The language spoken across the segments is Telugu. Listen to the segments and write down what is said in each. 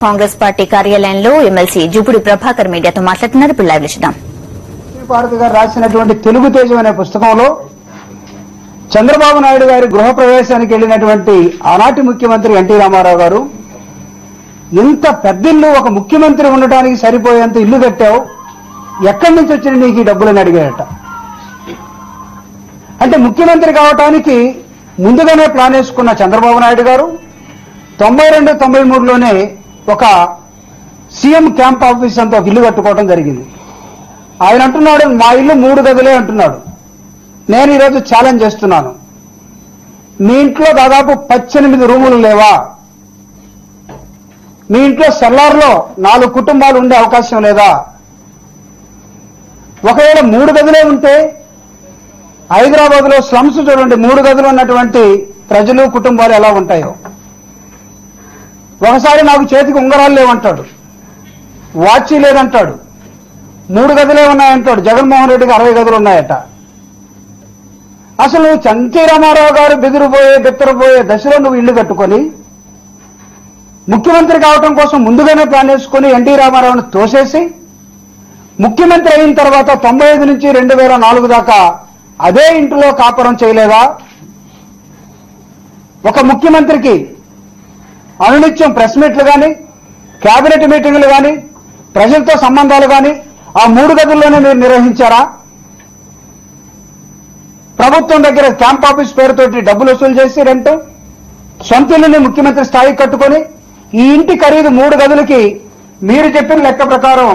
కాంగ్రెస్ పార్టీ కార్యాలయంలో ఎమ్మెల్సీ జూపుడి ప్రభాకర్ మీడియాతో మాట్లాడుతున్నారు. ఇప్పుడు లైవ్ చూద్దాం. భారతి గారు రాసినటువంటి తెలుగు తేజం అనే పుస్తకంలో చంద్రబాబు నాయుడు గారి గృహప్రవేశానికి వెళ్లినటువంటి ఆనాటి ముఖ్యమంత్రి ఎన్టీ రామారావు గారు, ఇంత పెద్ద ఇల్లు ఒక ముఖ్యమంత్రి ఉండటానికి సరిపోయేంత ఇల్లు కట్టావు, ఎక్కడి నుంచి వచ్చిన నీకు ఈ డబ్బులని అడిగాడట. అంటే ముఖ్యమంత్రి కావటానికి ముందుగానే ప్లాన్ వేసుకున్న చంద్రబాబు నాయుడు గారు 92-93లోనే ఒక సీఎం క్యాంప్ ఆఫీస్ అంతా ఒక ఇల్లు కట్టుకోవడం జరిగింది. ఆయన అంటున్నాడు, మా ఇల్లు 3 గదులే అంటున్నాడు. నేను ఈరోజు ఛాలెంజ్ చేస్తున్నాను, మీ ఇంట్లో దాదాపు 18 రూములు లేవా? మీ ఇంట్లో సెల్లార్లో 4 కుటుంబాలు ఉండే అవకాశం లేదా? ఒకవేళ 3 గదులే ఉంటే హైదరాబాద్ లో స్లమ్స్ చూడండి, 3 గదులు ఉన్నటువంటి ప్రజలు కుటుంబాలు ఎలా ఉంటాయో. ఒకసారి నాకు చేతికి ఉంగరాలు లేవంటాడు, వాచి లేదంటాడు, 3 గదులే ఉన్నాయంటాడు. జగన్మోహన్ రెడ్డికి 60 గదులు ఉన్నాయట. అసలు ఎన్టీ రామారావు గారు బెత్తరపోయే దశలో నువ్వు ఇల్లు కట్టుకొని ముఖ్యమంత్రి కావటం కోసం ముందుగానే ప్లాన్ వేసుకుని ఎన్టీ రామారావును తోసేసి ముఖ్యమంత్రి అయిన తర్వాత 95 నుంచి 2004 దాకా అదే ఇంటిలో కాపురం చేయలేదా? ఒక ముఖ్యమంత్రికి అనునిత్యం ప్రెస్ మీట్లు కానీ, కేబినెట్ మీటింగులు కానీ, ప్రజలతో సంబంధాలు కానీ ఆ 3 గదుల్లోనే మీరు నిర్వహించారా? ప్రభుత్వం దగ్గర క్యాంప్ ఆఫీస్ పేరుతోటి డబ్బులు వసూలు చేసి రెంట్, సొంత ఇల్లుని ముఖ్యమంత్రి స్థాయికి కట్టుకొని ఈ ఇంటి ఖరీదు 3 గదులకి మీరు చెప్పిన లెక్క ప్రకారం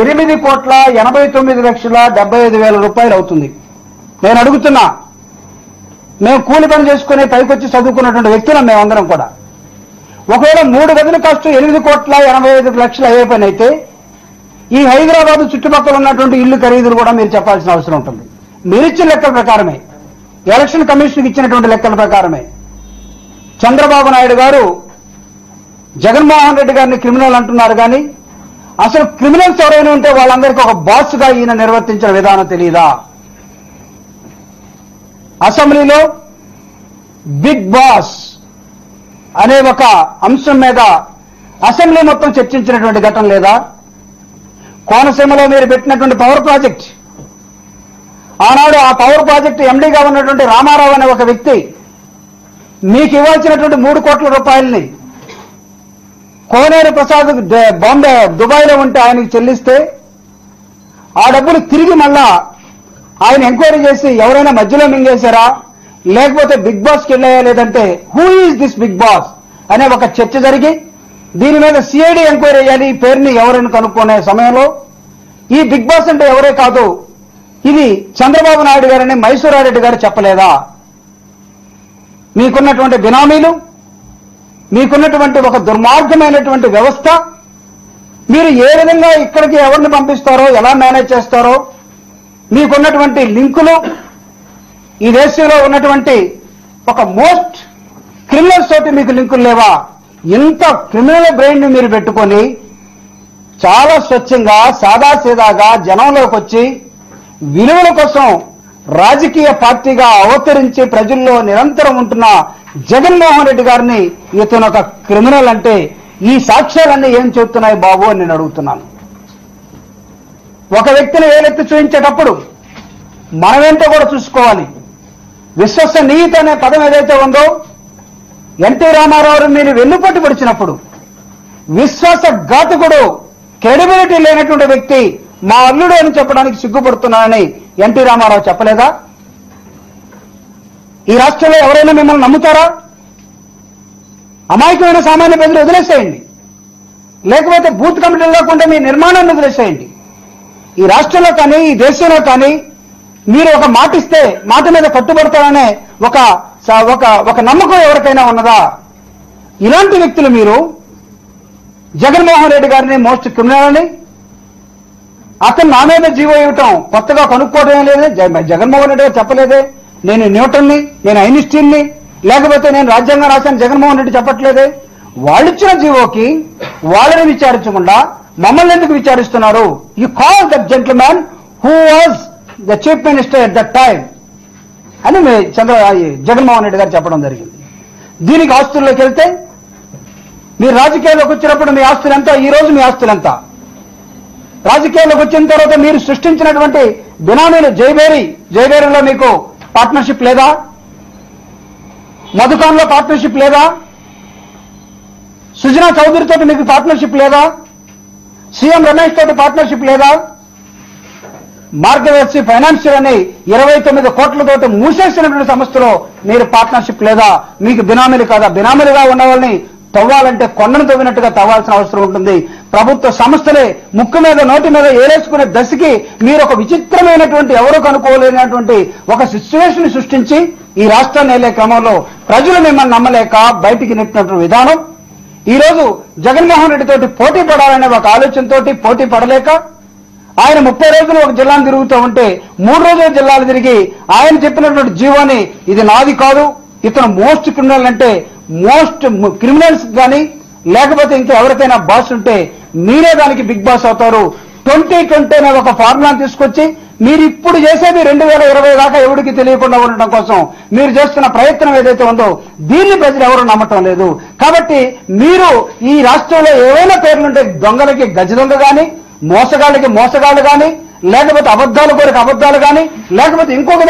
8,89,75,000 రూపాయలు అవుతుంది. నేను అడుగుతున్నా, మేము కూలి పని చేసుకుని పైకొచ్చి చదువుకున్నటువంటి వ్యక్తులం మేమందరం కూడా. ఒకవేళ 3 గదుల కాస్ట్ 8,85,00,000 అయ్యే పని అయితే ఈ హైదరాబాద్ చుట్టుపక్కల ఉన్నటువంటి ఇల్లు ఖరీదులు కూడా మీరు చెప్పాల్సిన అవసరం ఉంటుంది. మీరిచ్చిన లెక్కల ప్రకారమే, ఎలక్షన్ కమిషన్కి ఇచ్చినటువంటి లెక్కల ప్రకారమే చంద్రబాబు నాయుడు గారు జగన్మోహన్ రెడ్డి గారిని క్రిమినల్ అంటున్నారు. కానీ అసలు క్రిమినల్స్ ఎవరైనా ఉంటే వాళ్ళందరికీ ఒక బాస్ గా ఈయన నిర్వర్తించిన విధానం తెలియదా? అసెంబ్లీలో బిగ్ బాస్ అనే ఒక అంశం మీద అసెంబ్లీ మొత్తం చర్చించినటువంటి ఘటన లేదా? కోనసీమలో మీరు పెట్టినటువంటి పవర్ ప్రాజెక్ట్, ఆనాడు ఆ పవర్ ప్రాజెక్టు ఎండీగా ఉన్నటువంటి రామారావు అనే ఒక వ్యక్తి మీకు ఇవ్వాల్సినటువంటి 3 కోట్ల రూపాయలని కోనేరు ప్రసాద్ బాంబే దుబాయ్లో ఉంటే ఆయనకి చెల్లిస్తే ఆ డబ్బులు తిరిగి మళ్ళా ఆయన ఎంక్వైరీ చేసి ఎవరైనా మధ్యలో మింగేశారా, లేకపోతే బిగ్ బాస్కి వెళ్ళాయా, లేదంటే who is this big boss అనే ఒక చర్చ జరిగి దీని మీద సిఐడి ఎంక్వైరీ చేయాలి, ఈ పేరుని ఎవరైనా కనుక్కునే సమయంలో ఈ బిగ్ బాస్ అంటే ఎవరే కాదు, ఇది చంద్రబాబు నాయుడు గారని మైసూరారెడ్డి గారు చెప్పలేదా? మీకున్నటువంటి బినామీలు, మీకున్నటువంటి ఒక దుర్మార్గమైనటువంటి వ్యవస్థ, మీరు ఏ విధంగా ఇక్కడికి ఎవరిని పంపిస్తారో, ఎలా మేనేజ్ చేస్తారో, మీకున్నటువంటి లింకులు, ఈ దేశంలో ఉన్నటువంటి ఒక మోస్ట్ క్రిమినల్స్ తోటి మీకు లింకులు లేవా? ఇంత క్రిమినల్ బ్రెయిన్ ని మీరు పెట్టుకొని చాలా స్వచ్ఛంగా సాదాసీదాగా జనంలోకి వచ్చి విలువల కోసం రాజకీయ పార్టీగా అవతరించి ప్రజల్లో నిరంతరం ఉంటున్న జగన్మోహన్ రెడ్డి గారిని ఇతను ఒక క్రిమినల్ అంటే ఈ సాక్ష్యాలన్నీ ఏం చెబుతున్నాయి బాబు అని నేను అడుగుతున్నాను. ఒక వ్యక్తిని వేలెత్తి చూపించేటప్పుడు మనమేంటో కూడా చూసుకోవాలి. విశ్వసనీయత అనే పదం ఏదైతే ఉందో, ఎన్టీ రామారావు మీరు వెన్నుపట్టు పడిచినప్పుడు విశ్వాసఘాతకుడు, క్రెడిబిలిటీ లేనటువంటి వ్యక్తి మా అల్లుడు అని చెప్పడానికి సిగ్గుపడుతున్నానని ఎన్టీ రామారావు చెప్పలేదా? ఈ రాష్ట్రంలో ఎవరైనా మిమ్మల్ని నమ్ముతారా? అమాయకమైన సామాన్య ప్రజలు వదిలేసేయండి, లేకపోతే బూత్ కమిటీలు లేకుండా మీ నిర్మాణాన్ని వదిలేసేయండి. ఈ రాష్ట్రంలో కానీ ఈ దేశంలో కానీ మీరు ఒక మాట ఇస్తే మాట మీద కట్టుబడతారనే ఒక నమ్మకం ఎవరికైనా ఉన్నదా? ఇలాంటి వ్యక్తులు మీరు జగన్మోహన్ రెడ్డి గారిని మోస్ట్ క్రిమినల్ అని, అతను నా మీద జీవో ఇవ్వటం కొత్తగా కనుక్కోవడం లేదే. జగన్మోహన్ రెడ్డి గారు చెప్పలేదే, నేను న్యూటన్ని, నేను ఐన్స్టీన్ని, లేకపోతే నేను రాజ్యాంగం రాశాను జగన్మోహన్ రెడ్డి చెప్పట్లేదే. వాళ్ళిచ్చిన జీవోకి వాళ్ళని విచారించకుండా మమ్మల్ని ఎందుకు విచారిస్తున్నారు? You call that gentleman who was the chief minister at that time అని జగన్మోహన్ రెడ్డి గారు చెప్పడం జరిగింది. దీనికి ఆస్తుల్లోకి వెళ్తే మీరు రాజకీయాల్లోకి వచ్చినప్పుడు మీ ఆస్తులు ఎంత, ఈ రోజు మీ ఆస్తులు ఎంత? రాజకీయాల్లోకి వచ్చిన తర్వాత మీరు సృష్టించినటువంటి బినామీలు జైబేరిలో మీకు పార్ట్నర్షిప్ లేదా? మధుకాన్లో పార్ట్నర్షిప్ లేదా? సుజనా చౌదరితో మీకు పార్ట్నర్షిప్ లేదా? సీఎం రమేష్ తోటి పార్ట్నర్షిప్ లేదా? మార్గదర్శి ఫైనాన్షియల్ అని 29 కోట్లతోటి మూసేసినటువంటి సంస్థలో మీరు పార్ట్నర్షిప్ లేదా? మీకు బినామీలు కాదా? బినామీలుగా ఉన్న వాళ్ళని తవ్వాలంటే కొండను తవ్వినట్టుగా తవ్వాల్సిన అవసరం ఉంటుంది. ప్రభుత్వ సంస్థలే ముక్కు మీద నోటి మీద ఏలేసుకునే దశకి మీరు ఒక విచిత్రమైనటువంటి ఎవరు కనుక్కోలేనటువంటి ఒక సిచ్యువేషన్ సృష్టించి ఈ రాష్ట్రాన్ని వెళ్లే క్రమంలో ప్రజలు మిమ్మల్ని నమ్మలేక బయటికి నెట్టినటువంటి విధానం. ఈ రోజు జగన్మోహన్ రెడ్డి తోటి పోటీ పడాలనే ఒక ఆలోచనతోటి పోటీ పడలేక ఆయన 30 రోజులు ఒక జిల్లాను తిరుగుతూ ఉంటే 3 రోజుల జిల్లాలు తిరిగి ఆయన చెప్పినటువంటి జీవోని ఇది నాది కాదు, ఇతను మోస్ట్ క్రిమినల్ అంటే మోస్ట్ క్రిమినల్స్ కానీ లేకపోతే ఇంకా ఎవరికైనా బాస్ ఉంటే మీరే దానికి బిగ్ బాస్ అవుతారు. 2020 అనే ఒక ఫార్ములాను తీసుకొచ్చి మీరు ఇప్పుడు చేసేది 2020 దాకా ఎవరికి తెలియకుండా ఉండడం కోసం మీరు చేస్తున్న ప్రయత్నం ఏదైతే ఉందో దీన్ని ప్రజలు ఎవరు నమ్మటం లేదు. కాబట్టి మీరు ఈ రాష్ట్రంలో ఏవైనా పేర్లుంటే దొంగలకి గజ దొంగ కానీ, మోసగాళ్ళకి మోసగాళ్ళు కానీ, లేకపోతే అబద్ధాలు కోరికి అబద్ధాలు కానీ, లేకపోతే ఇంకొక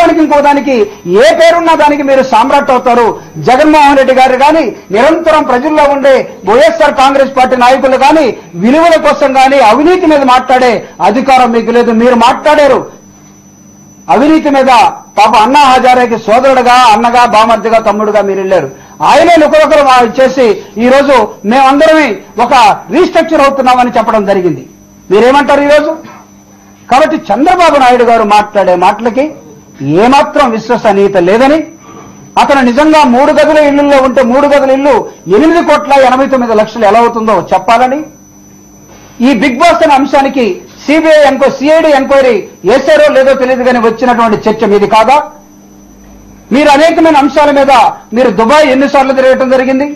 దానికి ఏ పేరున్నా దానికి మీరు సామ్రాట్ అవుతారు. జగన్మోహన్ రెడ్డి గారు కానీ నిరంతరం ప్రజల్లో ఉండే వైఎస్ఆర్ కాంగ్రెస్ పార్టీ నాయకులు కానీ విలువల కోసం కానీ అవినీతి మీద మాట్లాడే అధికారం మీకు లేదు. మీరు మాట్లాడారు అవినీతి మీద. పాప అన్నా హజారేకి సోదరుడుగా, అన్నగా, బామర్దిగా, తమ్ముడుగా మీరు వెళ్ళారు. ఆయనే ఒకరొకరు చేసి ఈ రోజు మేమందరమే ఒక రీస్ట్రక్చర్ అవుతున్నామని చెప్పడం జరిగింది. మీరేమంటారు ఈరోజు? కాబట్టి చంద్రబాబు నాయుడు గారు మాట్లాడే మాటలకి ఏమాత్రం విశ్వసనీయత లేదని, అతను నిజంగా 3 గదుల ఇళ్లలో ఉంటే 3 గదుల ఇల్లు 8,89,00,000 ఎలా అవుతుందో చెప్పాలని, ఈ బిగ్ బాస్ అనే అంశానికి సిఐడి ఎంక్వైరీ వేశారో లేదో తెలియదు కానీ వచ్చినటువంటి చర్చ మీది కాదా? మీరు అనేకమైన అంశాల మీద మీరు దుబాయ్ ఎన్నిసార్లు తిరగటం జరిగింది?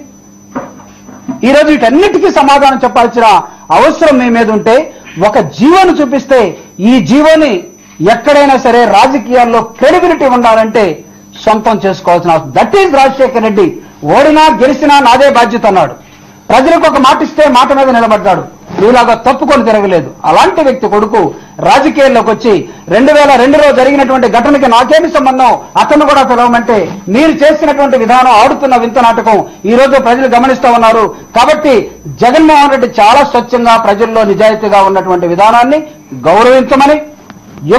ఈరోజు వీటన్నిటికీ సమాధానం చెప్పాల్సిన అవసరం మీ మీద ఉంటే ఒక జీవోను చూపిస్తే ఈ జీవోని ఎక్కడైనా సరే రాజకీయాల్లో క్రెడిబిలిటీ ఉండాలంటే సొంతం చేసుకోవాల్సిన అవసరం. That is Rajasekhar Reddy. ఓడినా గెలిచినా నాదే బాధ్యత అన్నాడు. ప్రజలకు ఒక మాట ఇస్తే మాట మీద నిలబడ్డాడు. మీలాగా తప్పుకొని తిరగలేదు. అలాంటి వ్యక్తి కొడుకు రాజకీయాల్లోకి వచ్చి 2002లో జరిగినటువంటి ఘటనకి నాకేమి సంబంధం, అతను కూడా పిలవమంటే మీరు చేసినటువంటి విధానం ఆడుతున్న వింత నాటకం ఈ రోజు ప్రజలు గమనిస్తూ ఉన్నారు. కాబట్టి జగన్మోహన్ రెడ్డి చాలా స్వచ్ఛంగా ప్రజల్లో నిజాయితీగా ఉన్నటువంటి విధానాన్ని గౌరవించమని,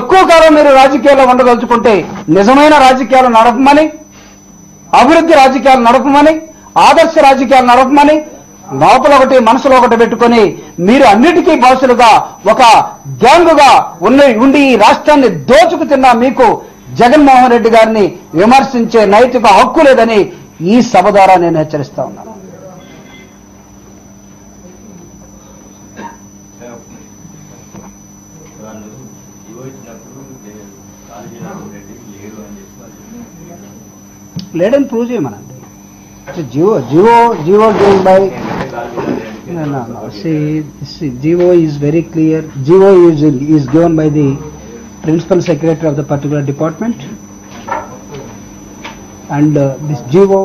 ఎక్కువ కాలం మీరు రాజకీయాల్లో ఉండదలుచుకుంటే నిజమైన రాజకీయాలు నడపమని, అభివృద్ధి రాజకీయాలు నడపమని, ఆదర్శ రాజకీయాలు నడపమని, లోపల ఒకటి మనసులో ఒకటి పెట్టుకుని మీరు అన్నిటికీ బాసులుగా ఒక గ్యాంగుగా ఉండి ఈ రాష్ట్రాన్ని దోచుకు తిన్నా మీకు జగన్మోహన్ రెడ్డి గారిని విమర్శించే నైతిక హక్కు లేదని ఈ సభ ద్వారా నేను హెచ్చరిస్తా ఉన్నాను. లేడని ప్రూవ్ చేయమనండి. Geo given by no. See, Geo is very clear. Geo is given by the principal secretary of the particular department, and this Geo